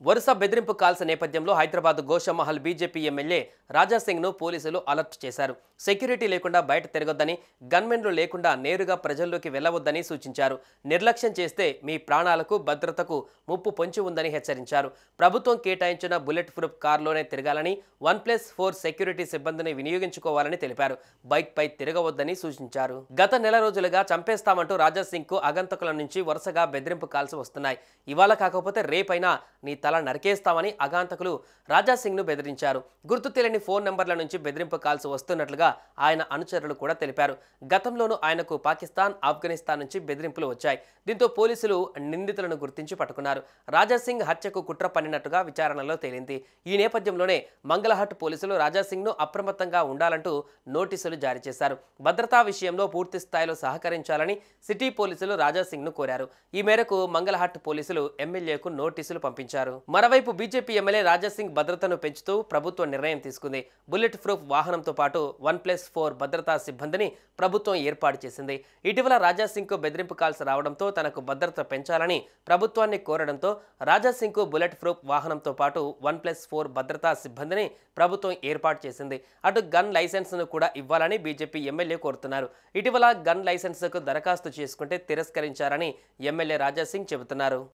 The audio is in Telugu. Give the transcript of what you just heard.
వరుస బెదిరింపు కాల్స్ నేపథ్యంలో హైదరాబాద్ గోషామహల్ బీజేపీ ఎమ్మెల్యే రాజాసింగ్ను పోలీసులు అలర్ట్ చేశారు. సెక్యూరిటీ లేకుండా బయట తిరగొద్దని, గన్మెన్లు లేకుండా నేరుగా ప్రజల్లోకి వెళ్లవద్దని సూచించారు. నిర్లక్ష్యం చేస్తే మీ ప్రాణాలకు భద్రతకు ముప్పు పొంచి ఉందని హెచ్చరించారు. ప్రభుత్వం కేటాయించిన బుల్లెట్ ప్రూఫ్ కారులోనే తిరగాలని, 1+4 సెక్యూరిటీ సిబ్బందిని వినియోగించుకోవాలని తెలిపారు. బైక్పై తిరగవద్దని సూచించారు. గత నెల రోజులుగా చంపేస్తామంటూ రాజాసింగ్కు ఆగంతకుల నుంచి వరుసగా బెదిరింపు కాల్స్ వస్తున్నాయి. ఇవాళ కాకపోతే రేపైనా నీ తల నరికేస్తామని ఆగంతకులు రాజాసింగ్ను బెదిరించారు. గుర్తు తెలియని ఫోన్ నంబర్ల నుంచి బెదిరింపు కాల్స్ వస్తున్నట్లుగా ఆయన అనుచరులు కూడా తెలిపారు. గతంలోనూ ఆయనకు పాకిస్తాన్, ఆఫ్ఘనిస్తాన్ నుంచి బెదిరింపులు వచ్చాయి. దీంతో పోలీసులు నిందితులను గుర్తించి పట్టుకున్నారు. రాజాసింగ్ హత్యకు కుట్ర పన్నినట్టుగా విచారణలో తేలింది. ఈ నేపథ్యంలోనే మంగళహట్ పోలీసులు రాజాసింగ్ను అప్రమత్తంగా ఉండాలంటూ నోటీసులు జారీ చేశారు. భద్రతా విషయంలో పూర్తి స్థాయిలో సహకరించాలని సిటీ పోలీసులు రాజాసింగ్ను కోరారు. ఈ మేరకు మంగళహట్ పోలీసులు ఎమ్మెల్యేకు నోటీసులు పంపించారు. మరోవైపు బీజేపీ ఎమ్మెల్యే రాజాసింగ్ భద్రతను పెంచుతూ ప్రభుత్వం నిర్ణయం తీసుకుంది. బుల్లెట్ ప్రూఫ్ వాహనంతో పాటు 1+4 భద్రతా సిబ్బందిని ప్రభుత్వం ఏర్పాటు చేసింది. ఇటీవల రాజాసింగ్కు బెదిరింపు కాల్స్ రావడంతో తనకు భద్రత పెంచాలని ప్రభుత్వాన్ని కోరడంతో రాజాసింగ్కు బుల్లెట్ ప్రూఫ్ వాహనంతో పాటు 1+4 భద్రతా సిబ్బందిని ప్రభుత్వం ఏర్పాటు చేసింది. అటు గన్ లైసెన్స్ను కూడా ఇవ్వాలని బీజేపీ ఎమ్మెల్యే కోరుతున్నారు. ఇటీవల గన్ లైసెన్స్కు దరఖాస్తు చేసుకుంటే తిరస్కరించారని ఎమ్మెల్యే రాజాసింగ్ చెబుతున్నారు.